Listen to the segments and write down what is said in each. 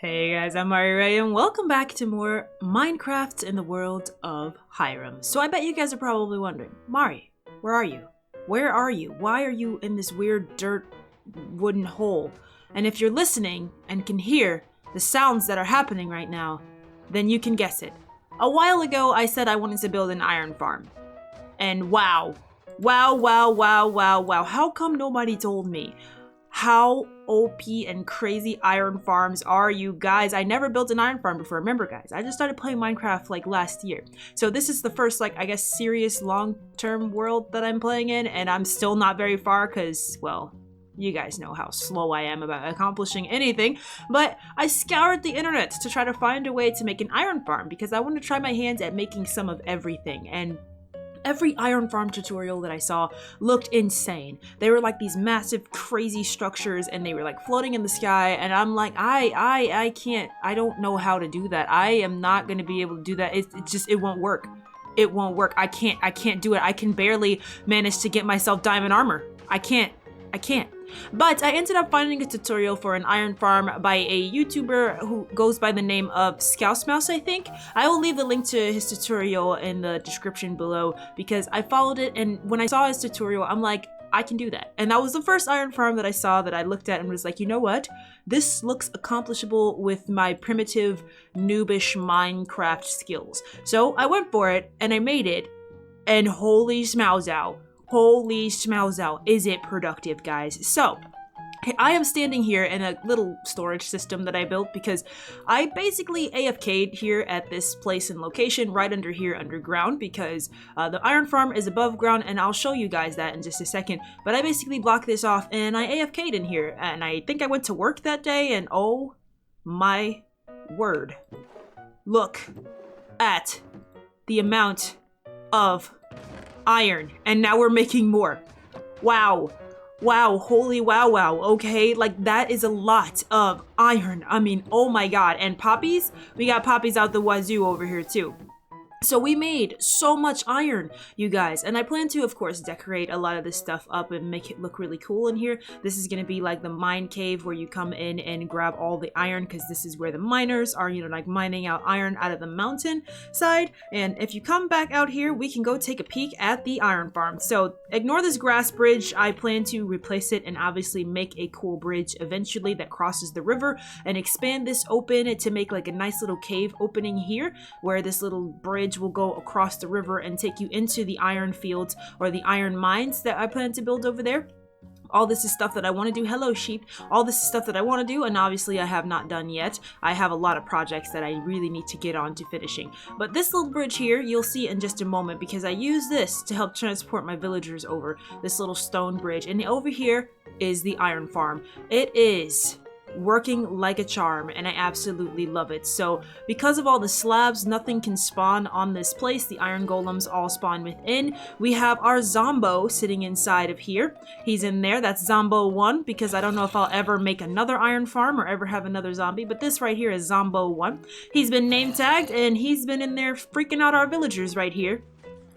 Hey guys, I'm Mari and welcome back to more Minecraft in the world of Hairam. So I bet you guys are probably wondering, Mari, where are you? Where are you? Why are you in this weird dirt wooden hole? And if you're listening and can hear the sounds that are happening right now, then you can guess it. A while ago, I said I wanted to build an iron farm. And wow, how come nobody told me? How OP and crazy iron farms are you guys? I never built an iron farm before. Remember guys, I just started playing Minecraft like last year. So this is the first I guess serious long-term world that I'm playing in, and I'm still not very far because, well, you guys know how slow I am about accomplishing anything, but I scoured the internet to try to find a way to make an iron farm because I want to try my hands at making some of everything. And every iron farm tutorial that I saw looked insane. They were like these massive, crazy structures, and they were like floating in the sky, and I'm like, I can't, I don't know how to do that. I am not gonna be able to do that. It won't work. It won't work. I can't do it. I can barely manage to get myself diamond armor. I can't. But I ended up finding a tutorial for an iron farm by a YouTuber who goes by the name of Scousmouse, I think. I will leave the link to his tutorial in the description below because I followed it, and when I saw his tutorial, I'm like, I can do that. And that was the first iron farm that I saw that I looked at and was like, you know what? This looks accomplishable with my primitive, noobish Minecraft skills. So I went for it, and I made it, and holy smowzow. Holy schmowzow, is it productive, guys? So, I am standing here in a little storage system that I built because I basically AFK'd here at this place and location right under here underground because the iron farm is above ground, and I'll show you guys that in just a second. But I basically blocked this off and I AFK'd in here, and I think I went to work that day, and oh my word. Look at the amount of iron, and now we're making more. Wow, holy wow, okay, like that is a lot of iron. I mean, oh my god. And poppies, we got poppies out the wazoo over here too. So we made so much iron, you guys, and I plan to, of course, decorate a lot of this stuff up and make it look really cool in here. This is going to be like the mine cave where you come in and grab all the iron, because this is where the miners are, you know, like mining out iron out of the mountain side. And if you come back out here, we can go take a peek at the iron farm. So ignore this grass bridge. I plan to replace it and obviously make a cool bridge eventually that crosses the river and expand this open to make like a nice little cave opening here where this little bridge will go across the river and take you into the iron fields or the iron mines that I plan to build over there. All this is stuff that I want to do. Hello, sheep. All this is stuff that I want to do, and obviously I have not done yet. I have a lot of projects that I really need to get on to finishing. But this little bridge here, you'll see in just a moment, because I use this to help transport my villagers over this little stone bridge. And over here is the iron farm. It is working like a charm, and I absolutely love it. So because of all the slabs, nothing can spawn on this place. The iron golems all spawn within. We have our Zombo sitting inside of here. He's in there. That's Zombo 1, because I don't know if I'll ever make another iron farm or ever have another zombie, but this right here is Zombo 1. He's been name tagged, and he's been in there freaking out our villagers right here,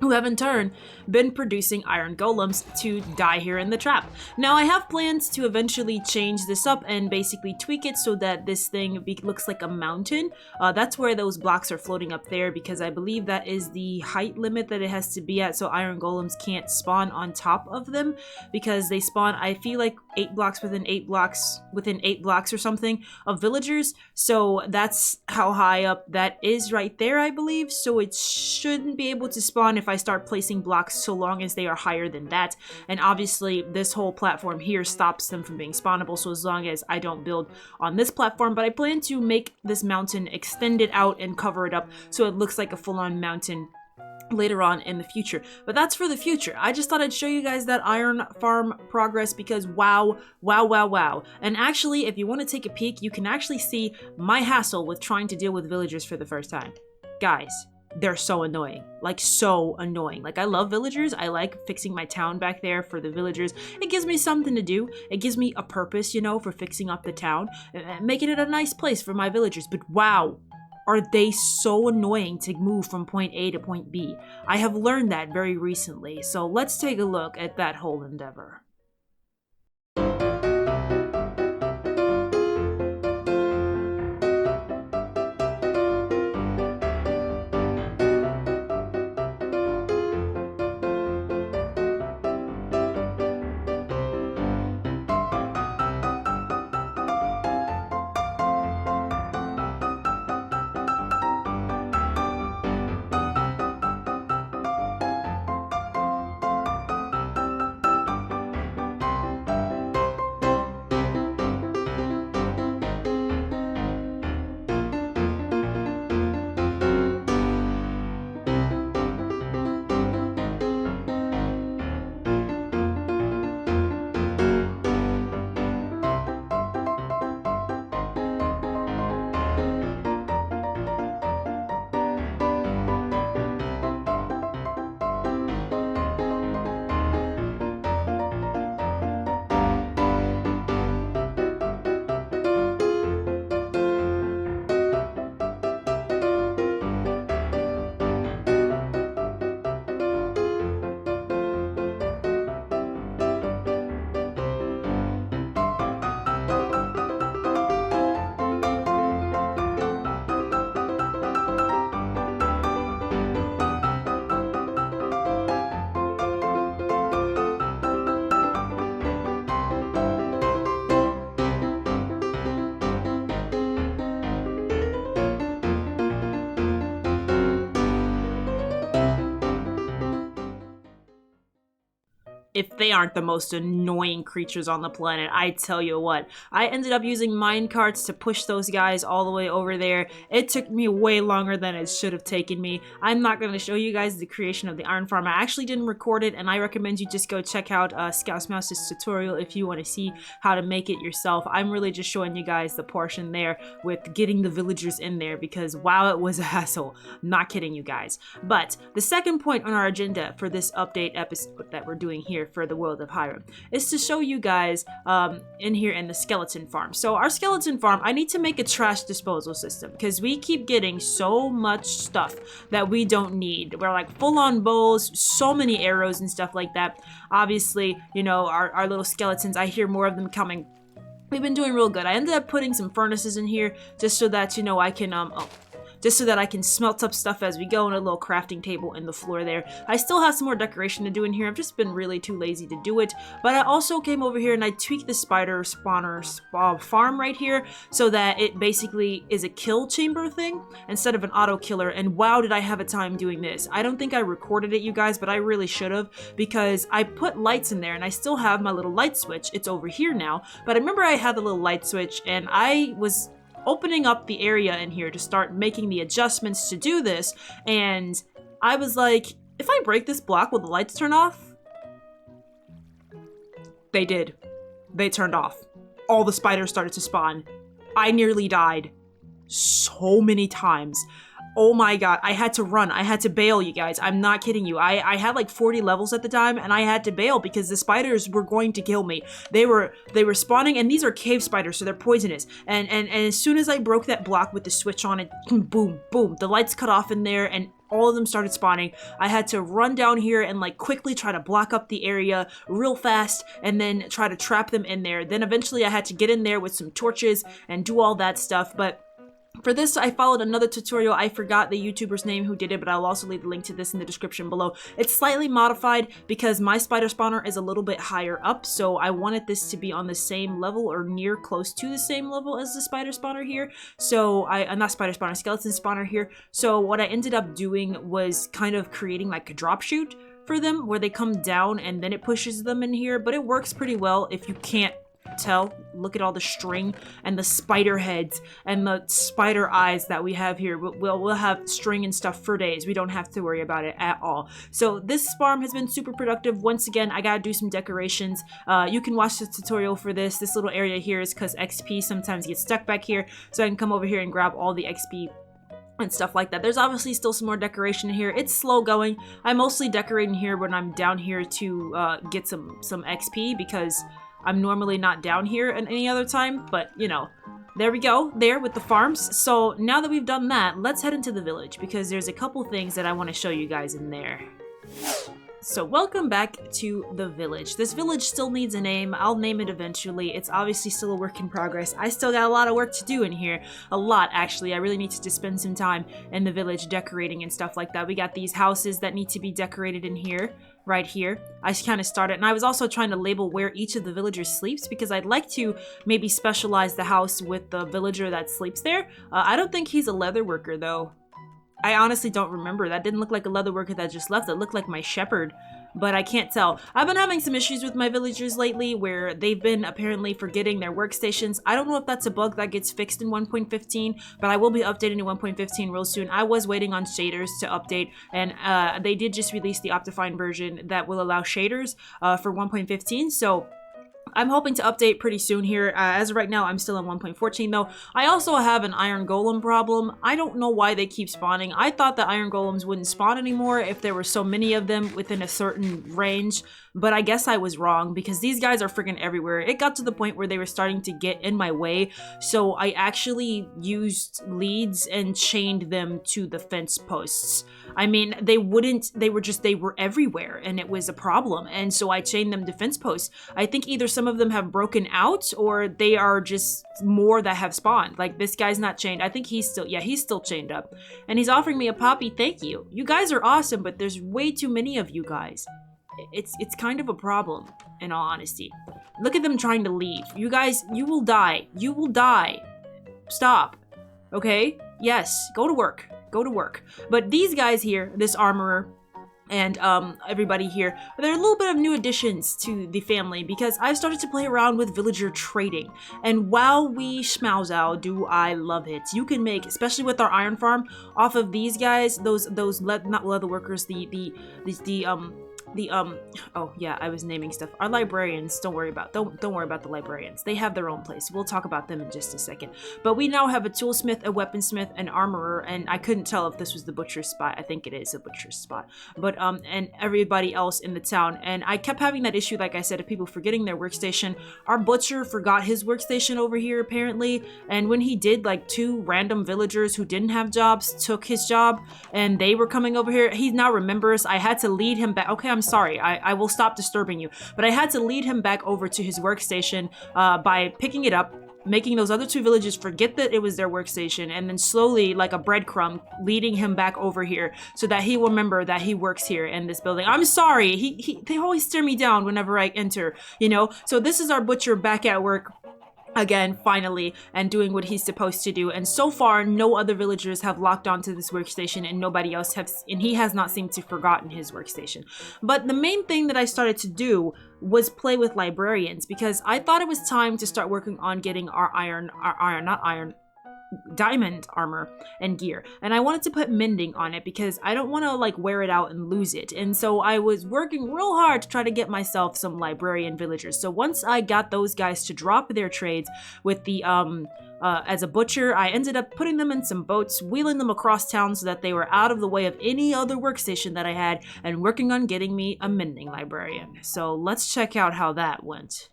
who have in turn been producing iron golems to die here in the trap. Now I have plans to eventually change this up and basically tweak it so that this thing looks like a mountain. That's where those blocks are floating up there, because I believe that is the height limit that it has to be at, so iron golems can't spawn on top of them, because they spawn, I feel like 8 blocks within 8 blocks or something of villagers. So that's how high up that is right there, I believe. So it shouldn't be able to spawn if I start placing blocks, so long as they are higher than that. And obviously this whole platform here stops them from being spawnable, so as long as I don't build on this platform. But I plan to make this mountain, extend it out and cover it up so it looks like a full-on mountain later on in the future. But that's for the future. I just thought I'd show you guys that iron farm progress because wow. And actually, if you want to take a peek, you can actually see my hassle with trying to deal with villagers for the first time. Guys, they're so annoying. Like, so annoying. Like, I love villagers. I like fixing my town back there for the villagers. It gives me something to do. It gives me a purpose, you know, for fixing up the town and making it a nice place for my villagers. But wow, are they so annoying to move from point A to point B. I have learned that very recently. So let's take a look at that whole endeavor. if they aren't the most annoying creatures on the planet, I tell you what. I ended up using minecarts to push those guys all the way over there. It took me way longer than it should have taken me. I'm not going to show you guys the creation of the iron farm. I actually didn't record it, and I recommend you just go check out Scout's Mouse's tutorial if you want to see how to make it yourself. I'm really just showing you guys the portion there with getting the villagers in there, because wow, it was a hassle. Not kidding you guys. But the second point on our agenda for this update episode that we're doing here for the world of Hairam is to show you guys in here in the skeleton farm. So our skeleton farm, I need to make a trash disposal system because we keep getting so much stuff that we don't need. We're like full on bows, so many arrows and stuff like that. Obviously, you know, our little skeletons, I hear more of them coming. We've been doing real good. I ended up putting some furnaces in here just so that, you know, I can just so that I can smelt up stuff as we go, and a little crafting table in the floor there. I still have some more decoration to do in here. I've just been really too lazy to do it. But I also came over here and I tweaked the spider spawner farm right here so that it basically is a kill chamber thing instead of an auto killer. And wow, did I have a time doing this. I don't think I recorded it, you guys, but I really should have, because I put lights in there and I still have my little light switch. It's over here now. But I remember I had the little light switch and I was opening up the area in here to start making the adjustments to do this, and I was like, if I break this block, will the lights turn off? They did. They turned off. All the spiders started to spawn. I nearly died so many times. Oh my god, I had to run. I had to bail, you guys. I'm not kidding you. I had like 40 levels at the time, and I had to bail because the spiders were going to kill me. They were spawning, and these are cave spiders, so they're poisonous. And as soon as I broke that block with the switch on it, boom, boom, the lights cut off in there, and all of them started spawning. I had to run down here and like quickly try to block up the area real fast and then try to trap them in there. Then eventually I had to get in there with some torches and do all that stuff, but for this, I followed another tutorial. I forgot the YouTuber's name who did it, but I'll also leave the link to this in the description below. It's slightly modified because my spider spawner is a little bit higher up, so I wanted this to be on the same level or near close to the same level as the spider spawner here. So not spider spawner, skeleton spawner here. So what I ended up doing was kind of creating like a drop chute for them where they come down and then it pushes them in here, but it works pretty well if you can't tell. Look at all the string and the spider heads and the spider eyes that we have here. We'll have string and stuff for days. We don't have to worry about it at all. So this farm has been super productive. Once again, I gotta do some decorations. You can watch the tutorial for this. This little area here is because XP sometimes gets stuck back here, so I can come over here and grab all the XP and stuff like that. There's obviously still some more decoration here. It's slow going. I'm mostly decorating here when I'm down here to get some XP, because I'm normally not down here at any other time, but you know, there we go, there with the farms. So now that we've done that, let's head into the village because there's a couple things that I want to show you guys in there. So welcome back to the village. This village still needs a name. I'll name it eventually. It's obviously still a work in progress. I still got a lot of work to do in here. A lot, actually. I really need to just spend some time in the village decorating and stuff like that. We got these houses that need to be decorated in here. Right here. I kind of started, and I was also trying to label where each of the villagers sleeps because I'd like to maybe specialize the house with the villager that sleeps there. I don't think he's a leather worker though. I honestly don't remember. That didn't look like a leather worker that just left. It looked like my shepherd, but I can't tell. I've been having some issues with my villagers lately where they've been apparently forgetting their workstations. I don't know if that's a bug that gets fixed in 1.15, but I will be updating to 1.15 real soon. I was waiting on shaders to update, and they did just release the Optifine version that will allow shaders for 1.15, so I'm hoping to update pretty soon here. As of right now, I'm still on 1.14 though. I also have an iron golem problem. I don't know why they keep spawning. I thought the iron golems wouldn't spawn anymore if there were so many of them within a certain range, but I guess I was wrong because these guys are freaking everywhere. It got to the point where they were starting to get in my way, so I actually used leads and chained them to the fence posts. I mean, they were everywhere and it was a problem, and so I chained them to fence posts. I think either some of them have broken out or they are just more that have spawned. Like this guy's not chained. I think he's still chained up. And he's offering me a poppy. Thank you. You guys are awesome, but there's way too many of you guys. It's kind of a problem, in all honesty. Look at them trying to leave. You guys, you will die. You will die. Stop. Okay? Yes, go to work. Go to work. But these guys here, this armorer, and everybody here. There are a little bit of new additions to the family because I've started to play around with villager trading, and wow, we schmouse out, do I love it. You can make, especially with our iron farm, off of these guys, those not leather workers, oh yeah, I was naming stuff. Our librarians, don't worry about the librarians. They have their own place. We'll talk about them in just a second. But we now have a toolsmith, a weaponsmith, an armorer, and I couldn't tell if this was the butcher's spot. I think it is a butcher's spot. But and everybody else in the town. And I kept having that issue, like I said, of people forgetting their workstation. Our butcher forgot his workstation over here apparently, and when he did, like 2 random villagers who didn't have jobs took his job, and they were coming over here. He now remembers. I had to lead him back. Okay, I'm sorry, I will stop disturbing you. But I had to lead him back over to his workstation by picking it up, making those other 2 villagers forget that it was their workstation, and then slowly, like a breadcrumb, leading him back over here so that he will remember that he works here in this building. I'm sorry, they always stare me down whenever I enter, you know? So this is our butcher back at work again, finally, and doing what he's supposed to do. And so far, no other villagers have locked onto this workstation, and nobody else has, and he has not seemed to have forgotten his workstation. But the main thing that I started to do was play with librarians, because I thought it was time to start working on getting our diamond armor and gear, and I wanted to put mending on it because I don't want to like wear it out and lose it. And so I was working real hard to try to get myself some librarian villagers. So once I got those guys to drop their trades with the as a butcher, I ended up putting them in some boats, wheeling them across town so that they were out of the way of any other workstation that I had, and working on getting me a mending librarian. So let's check out how that went.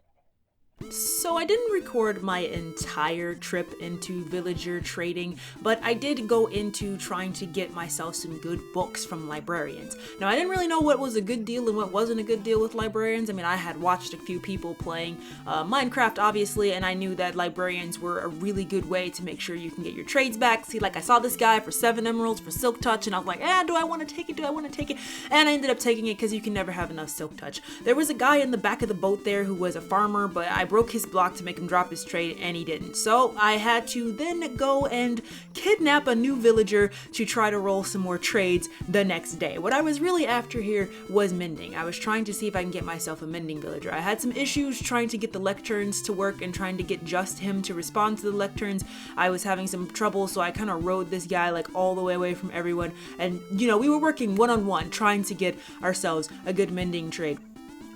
So I didn't record my entire trip into villager trading, but I did go into trying to get myself some good books from librarians. Now, I didn't really know what was a good deal and what wasn't a good deal with librarians. I mean, I had watched a few people playing Minecraft, obviously, and I knew that librarians were a really good way to make sure you can get your trades back. See, like I saw this guy for 7 emeralds for Silk Touch, and I was like, do I want to take it? Do I want to take it? And I ended up taking it because you can never have enough Silk Touch. There was a guy in the back of the boat there who was a farmer, but I broke his block to make him drop his trade, and he didn't. So I had to then go and kidnap a new villager to try to roll some more trades the next day. What I was really after here was mending. I was trying to see if I can get myself a mending villager. I had some issues trying to get the lecterns to work and trying to get just him to respond to the lecterns. I was having some trouble, so I kind of rode this guy like all the way away from everyone, and you know, we were working one-on-one trying to get ourselves a good mending trade.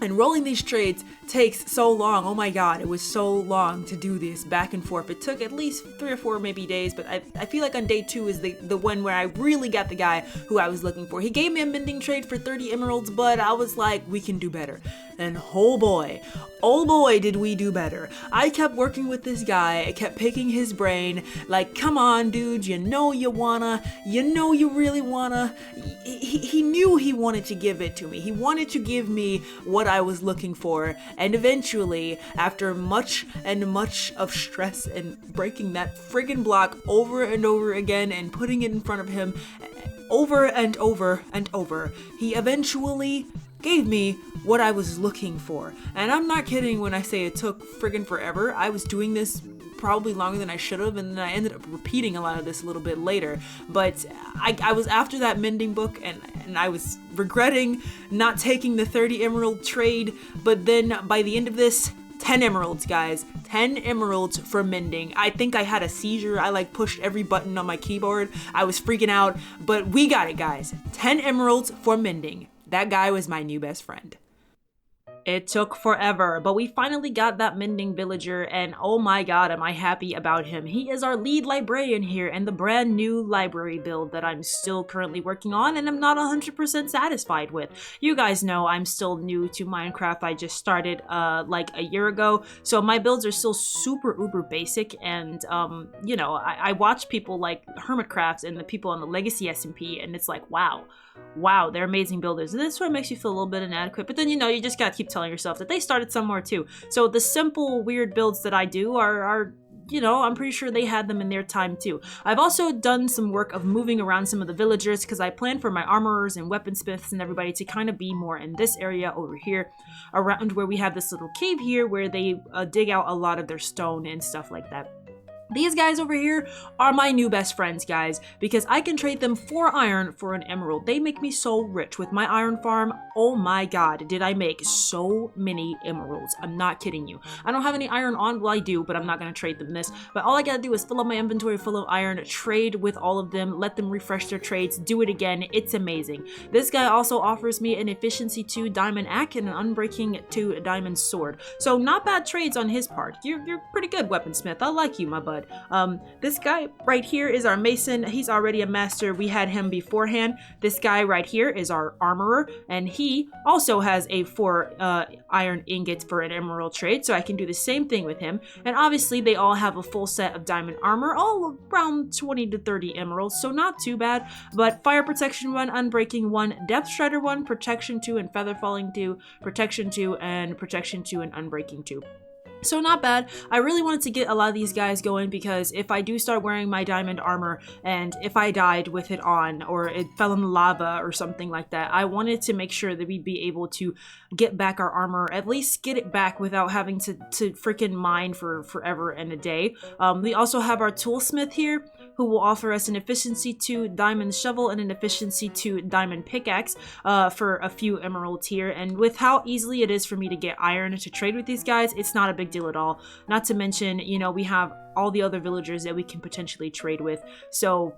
And rolling these trades takes so long. Oh my god, it was so long to do this back and forth. It took at least 3 or 4 maybe days, but I feel like on day 2 is the one where I really got the guy who I was looking for. He gave me a mending trade for 30 emeralds, but I was like, we can do better. And oh boy, did we do better. I kept working with this guy. I kept picking his brain. Like, come on, dude, you know you wanna, you know you really wanna. He knew he wanted to give it to me. He wanted to give me what I was looking for. And eventually, after much and much of stress and breaking that friggin' block over and over again and putting it in front of him over and over and over, he eventually gave me what I was looking for. And I'm not kidding when I say it took friggin' forever. I was doing this probably longer than I should have, and then I ended up repeating a lot of this a little bit later. But I was after that mending book, and I was regretting not taking the 30 emerald trade, but then by the end of this, 10 emeralds, guys. 10 emeralds for mending. I think I had a seizure. I like pushed every button on my keyboard. I was freaking out, but we got it, guys. 10 emeralds for mending. That guy was my new best friend. It took forever, but we finally got that mending villager, and oh my god, am I happy about him. He is our lead librarian here in the brand new library build that I'm still currently working on and I'm not 100% satisfied with. You guys know I'm still new to Minecraft. I just started like a year ago, so my builds are still super uber basic, and you know, I watch people like Hermitcrafts and the people on the Legacy SMP, and it's like, wow, they're amazing builders. And this sort of makes you feel a little bit inadequate, but then, you know, you just gotta keep telling yourself that they started somewhere too. So the simple weird builds that I do are you know, I'm pretty sure they had them in their time too. I've also done some work of moving around some of the villagers because I plan for my armorers and weaponsmiths and everybody to kind of be more in this area over here, around where we have this little cave here where they dig out a lot of their stone and stuff like that. These guys over here are my new best friends, guys, because I can trade them 4 iron for an emerald. They make me so rich with my iron farm. Oh my god, did I make so many emeralds. I'm not kidding you. I don't have any iron on. Well, I do, but I'm not going to trade them this. But all I got to do is fill up my inventory full of iron, trade with all of them, let them refresh their trades, do it again. It's amazing. This guy also offers me an efficiency 2 diamond axe and an unbreaking 2 diamond sword. So not bad trades on his part. You're pretty good, weaponsmith. I like you, my bud. This guy right here is our mason. He's already a master. We had him beforehand. This guy right here is our armorer, and he also has a 4 iron ingots for an emerald trade, so I can do the same thing with him. And obviously they all have a full set of diamond armor, all around 20 to 30 emeralds, so not too bad. But fire protection 1, unbreaking 1, depth strider 1, protection 2, and feather falling 2, protection 2, and protection 2, and unbreaking 2. So not bad. I really wanted to get a lot of these guys going because if I do start wearing my diamond armor and if I died with it on or it fell in the lava or something like that, I wanted to make sure that we'd be able to get back our armor, at least get it back without having to freaking mine for forever and a day. We also have our toolsmith here who will offer us an efficiency 2 diamond shovel and an efficiency 2 diamond pickaxe for a few emeralds here. And with how easily it is for me to get iron to trade with these guys, it's not a big deal at all. Not to mention, you know, we have all the other villagers that we can potentially trade with. So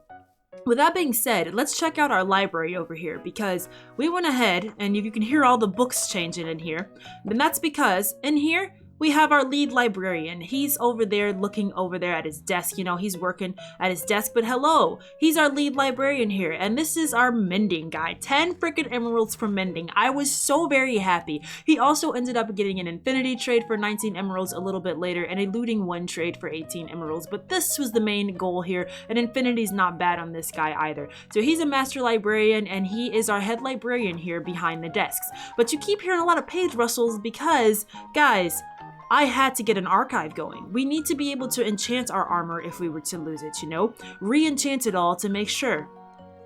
with that being said, let's check out our library over here because we went ahead and you can hear all the books changing in here. And that's because in here, we have our lead librarian. He's over there looking over there at his desk. You know, he's working at his desk, but hello, he's our lead librarian here. And this is our mending guy. 10 freaking emeralds for mending. I was so very happy. He also ended up getting an infinity trade for 19 emeralds a little bit later and a looting 1 trade for 18 emeralds. But this was the main goal here. And infinity's not bad on this guy either. So he's a master librarian and he is our head librarian here behind the desks. But you keep hearing a lot of page rustles because, guys, I had to get an archive going. We need to be able to enchant our armor if we were to lose it, you know? Re-enchant it all to make sure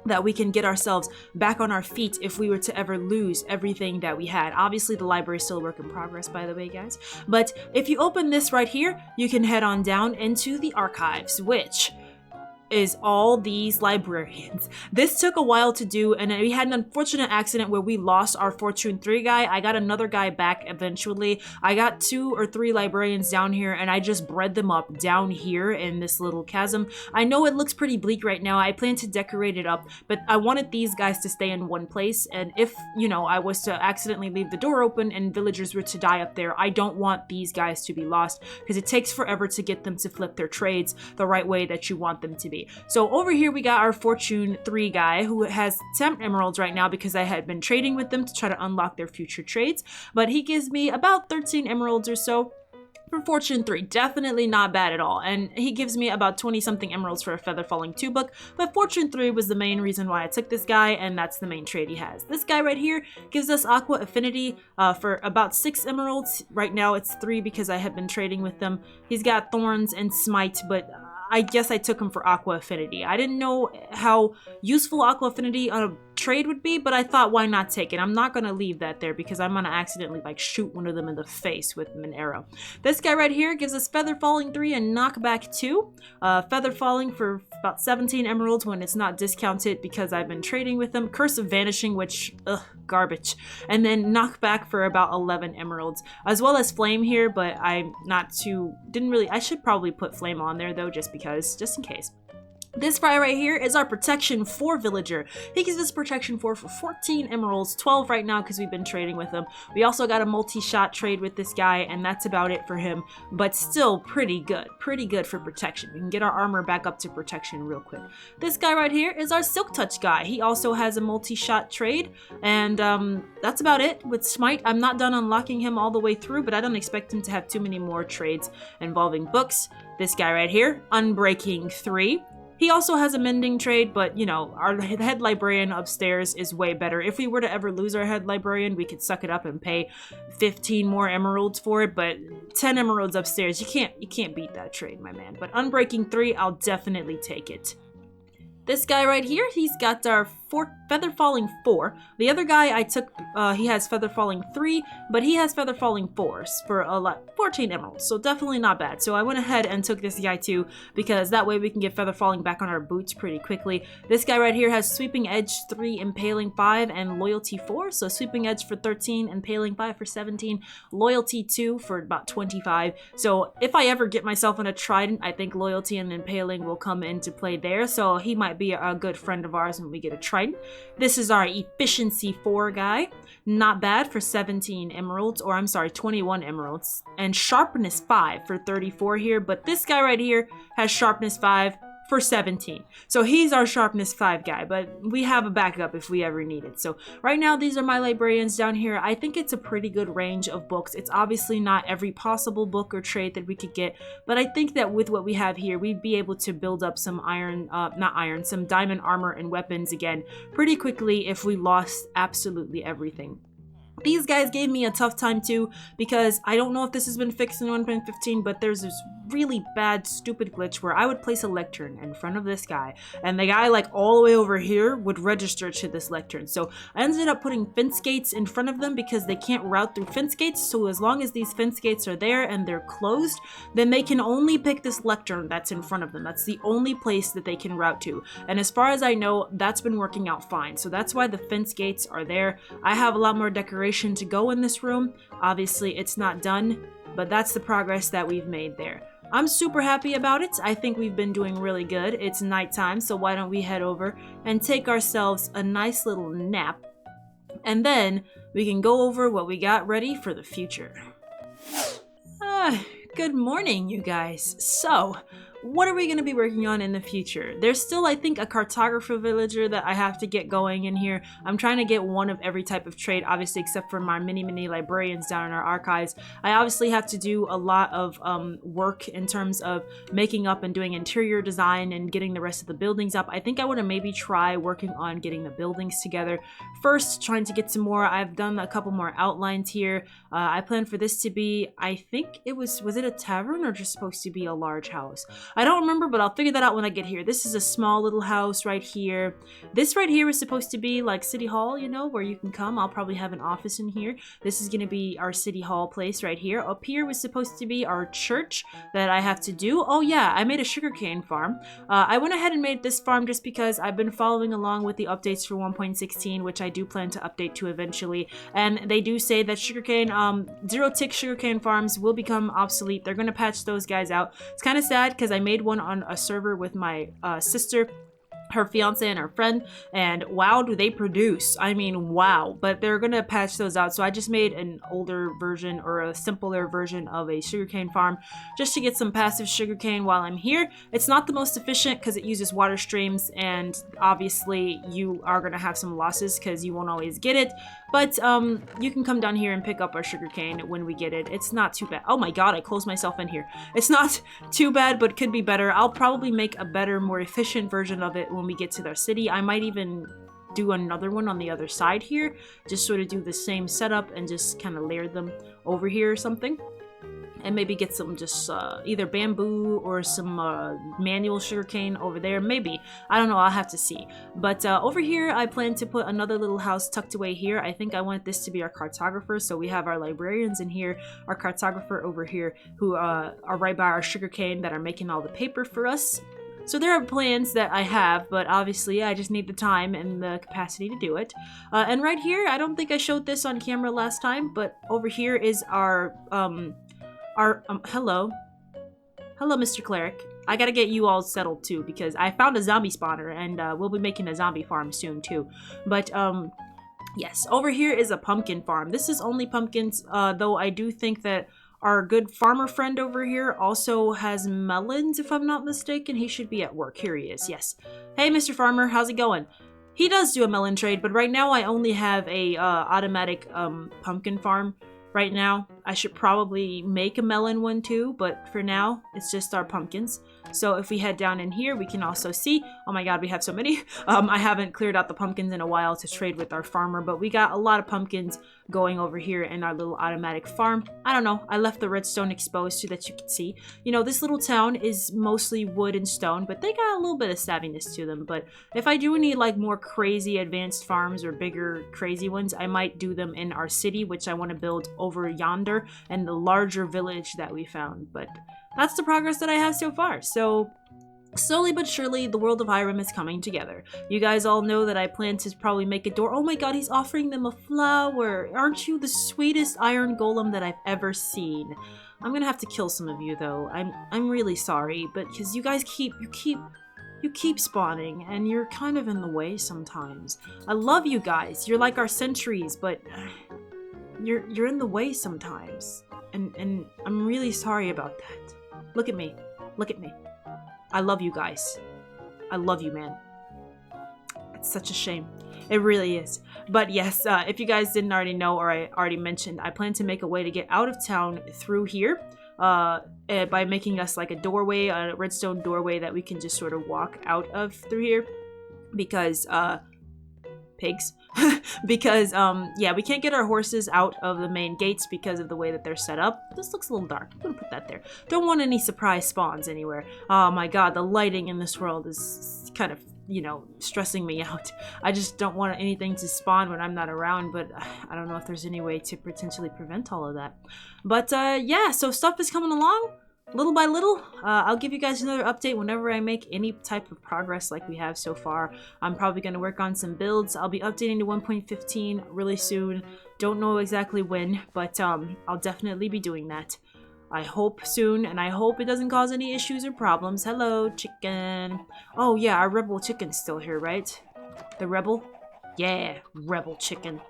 that we can get ourselves back on our feet if we were to ever lose everything that we had. Obviously, the library is still a work in progress, by the way, guys. But if you open this right here, you can head on down into the archives, which is all these librarians. This took a while to do, and we had an unfortunate accident where we lost our Fortune 3 guy. I got another guy back eventually. I got 2 or 3 librarians down here, and I just bred them up down here in this little chasm. I know it looks pretty bleak right now. I plan to decorate it up, but I wanted these guys to stay in one place, and if, you know, I was to accidentally leave the door open and villagers were to die up there, I don't want these guys to be lost, because it takes forever to get them to flip their trades the right way that you want them to be. So over here we got our Fortune 3 guy who has 10 emeralds right now because I had been trading with them to try to unlock their future trades, but he gives me about 13 emeralds or so for Fortune 3. Definitely not bad at all, and he gives me about 20 something emeralds for a Feather Falling 2 book, but Fortune 3 was the main reason why I took this guy, and that's the main trade he has. This guy right here gives us Aqua Affinity for about 6 emeralds. Right now it's 3 because I have been trading with them. He's got Thorns and Smite, but I guess I took him for Aqua Affinity. I didn't know how useful Aqua Affinity on a trade would be, but I thought, why not take it? I'm not gonna leave that there because I'm gonna accidentally like shoot one of them in the face with an arrow. This guy right here gives us Feather Falling 3 and Knockback 2. Feather Falling for about 17 emeralds when it's not discounted because I've been trading with them. Curse of Vanishing, which, garbage. And then Knockback for about 11 emeralds, as well as Flame here, but I'm not too, I should probably put Flame on there though, just in case. This guy right here is our Protection 4 villager. He gives us Protection 4 for 14 emeralds, 12 right now because we've been trading with him. We also got a multi-shot trade with this guy, and that's about it for him, but still pretty good for protection. We can get our armor back up to protection real quick. This guy right here is our Silk Touch guy. He also has a multi-shot trade, and that's about it. With Smite, I'm not done unlocking him all the way through, but I don't expect him to have too many more trades involving books. This guy right here, Unbreaking 3. He also has a mending trade, but you know, our head librarian upstairs is way better. If we were to ever lose our head librarian, we could suck it up and pay 15 more emeralds for it, but 10 emeralds upstairs, you can't beat that trade, my man. But Unbreaking 3, I'll definitely take it. This guy right here, he's got our feather falling 4. The other guy I took, he has feather falling 3, but he has feather falling 4s for 14 emeralds, so definitely not bad. So I went ahead and took this guy too, because that way we can get feather falling back on our boots pretty quickly. This guy right here has sweeping edge 3, impaling 5, and loyalty 4. So sweeping edge for 13, impaling 5 for 17, loyalty 2 for about 25. So if I ever get myself on a trident, I think loyalty and impaling will come into play there. So he might be a good friend of ours when we get a trident. This is our efficiency 4 guy. Not bad for 17 emeralds, or I'm sorry, 21 emeralds. And sharpness 5 for 34 here, but this guy right here has sharpness 5 for 17. So he's our sharpness 5 guy, but we have a backup if we ever need it. So right now, these are my librarians down here. I think it's a pretty good range of books. It's obviously not every possible book or trait that we could get, but I think that with what we have here, we'd be able to build up some some diamond armor and weapons again pretty quickly if we lost absolutely everything. These guys gave me a tough time too, because I don't know if this has been fixed in 1.15, but there's this really bad, stupid glitch where I would place a lectern in front of this guy, and the guy like all the way over here would register to this lectern. So I ended up putting fence gates in front of them because they can't route through fence gates. So as long as these fence gates are there and they're closed, then they can only pick this lectern that's in front of them. That's the only place that they can route to. And as far as I know, that's been working out fine. So that's why the fence gates are there. I have a lot more decoration to go in this room. Obviously, it's not done, but that's the progress that we've made there. I'm super happy about it. I think we've been doing really good. It's nighttime, so why don't we head over and take ourselves a nice little nap, and then we can go over what we got ready for the future. Good morning, you guys. So, what are we going to be working on in the future? There's still, I think, a cartographer villager that I have to get going in here. I'm trying to get one of every type of trade, obviously, except for my mini librarians down in our archives. I obviously have to do a lot of work in terms of making up and doing interior design and getting the rest of the buildings up. I think I want to maybe try working on getting the buildings together. First, trying to get some more. I've done a couple more outlines here. I plan for this to be, I think it was it a tavern or just supposed to be a large house? I don't remember, but I'll figure that out when I get here. This is a small little house right here. This right here is supposed to be like City Hall, you know, where you can come. I'll probably have an office in here. This is going to be our City Hall place right here. Up here was supposed to be our church that I have to do. Oh yeah, I made a sugarcane farm. I went ahead and made this farm just because I've been following along with the updates for 1.16, which I do plan to update to eventually. And they do say that zero-tick sugarcane farms will become obsolete. They're going to patch those guys out. It's kind of sad because I made one on a server with my sister, her fiance, and her friend, and wow, do they produce. I mean, wow. But they're gonna patch those out, so I just made an older version or a simpler version of a sugarcane farm just to get some passive sugarcane while I'm here. It's not the most efficient because it uses water streams, and obviously you are gonna have some losses because you won't always get it, but you can come down here and pick up our sugarcane when we get it. It's not too bad. Oh my god, I closed myself in here. It's not too bad, but could be better. I'll probably make a better, more efficient version of it when we get to their city. I might even do another one on the other side here, just sort of do the same setup and just kind of layer them over here or something, and maybe get some just either bamboo or some manual sugarcane over there. Maybe, I don't know, I'll have to see. But over here I plan to put another little house tucked away here. I think I want this to be our cartographer, so we have our librarians in here, our cartographer over here, who are right by our sugarcane that are making all the paper for us. So there are plans that I have, but obviously I just need the time and the capacity to do it. And right here, I don't think I showed this on camera last time, but over here is our hello, Mr. Cleric. I gotta get you all settled too, because I found a zombie spawner, and we'll be making a zombie farm soon too. But yes, over here is a pumpkin farm. This is only pumpkins, though I do think that our good farmer friend over here also has melons, if I'm not mistaken. He should be at work. Here he is, yes. Hey, Mr. Farmer, how's it going? He does do a melon trade, but right now I only have a automatic pumpkin farm right now. I should probably make a melon one too, but for now, it's just our pumpkins. So if we head down in here, we can also see, oh my god, we have so many. I haven't cleared out the pumpkins in a while to trade with our farmer, but we got a lot of pumpkins going over here in our little automatic farm. I don't know, I left the redstone exposed so that you can see. You know, this little town is mostly wood and stone, but they got a little bit of savviness to them. But if I do need like more crazy advanced farms or bigger crazy ones, I might do them in our city, which I want to build over yonder and the larger village that we found. But that's the progress that I have so far. So slowly but surely, the world of Hairam is coming together. You guys all know that I plan to probably make a door. Oh my god, he's offering them a flower. Aren't you the sweetest iron golem that I've ever seen? I'm gonna have to kill some of you though. I'm really sorry, but because you guys keep spawning and you're kind of in the way sometimes. I love you guys. You're like our sentries, but you're in the way sometimes. And I'm really sorry about that. Look at me. Look at me. I love you guys. I love you, man. It's such a shame. It really is. But yes, if you guys didn't already know or I already mentioned, I plan to make a way to get out of town through here by making us like a doorway, a redstone doorway that we can just sort of walk out of through here. Because, pigs. Because, yeah, we can't get our horses out of the main gates because of the way that they're set up. This looks a little dark. I'm gonna put that there. Don't want any surprise spawns anywhere. Oh my god, the lighting in this world is kind of, you know, stressing me out. I just don't want anything to spawn when I'm not around, but I don't know if there's any way to potentially prevent all of that. But, yeah, so stuff is coming along. Little by little, I'll give you guys another update whenever I make any type of progress like we have so far. I'm probably going to work on some builds. I'll be updating to 1.15 really soon. Don't know exactly when, but I'll definitely be doing that. I hope soon, and I hope it doesn't cause any issues or problems. Hello, chicken. Oh yeah, our rebel chicken's still here, right? The rebel? Yeah, rebel chicken.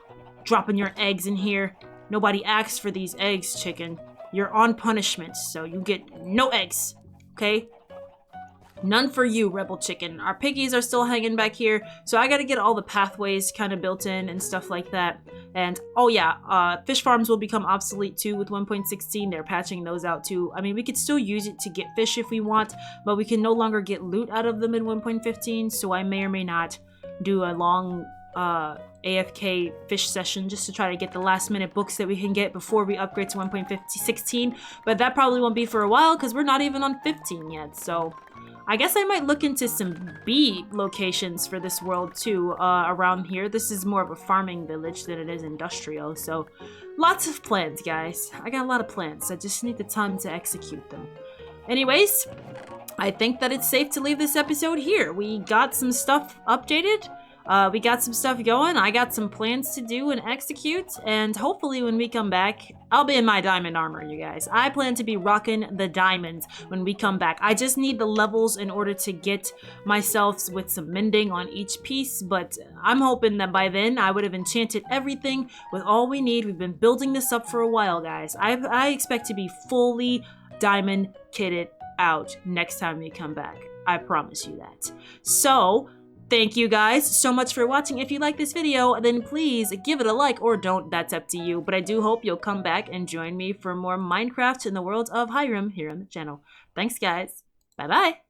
Dropping your eggs in here. Nobody asked for these eggs, chicken. You're on punishment, so you get no eggs, okay? None for you, rebel chicken. Our piggies are still hanging back here, so I gotta get all the pathways kind of built in and stuff like that. And, oh yeah, fish farms will become obsolete too with 1.16. They're patching those out too. I mean, we could still use it to get fish if we want, but we can no longer get loot out of them in 1.15, so I may or may not do a long AFK fish session just to try to get the last minute books that we can get before we upgrade to 1.16, but that probably won't be for a while because we're not even on 15 yet. So I guess I might look into some bee locations for this world too around here. This is more of a farming village than it is industrial, so lots of plans, guys. I got a lot of plans. I just need the time to execute them. Anyways, I think that it's safe to leave this episode here. We got some stuff updated. We got some stuff going. I got some plans to do and execute, and hopefully when we come back, I'll be in my diamond armor, you guys. I plan to be rocking the diamonds when we come back. I just need the levels in order to get myself with some mending on each piece, but I'm hoping that by then I would have enchanted everything with all we need. We've been building this up for a while, guys. I expect to be fully diamond kitted out next time we come back. I promise you that. So thank you guys so much for watching. If you like this video, then please give it a like or don't. That's up to you. But I do hope you'll come back and join me for more Minecraft in the world of Hairam here on the channel. Thanks, guys. Bye-bye.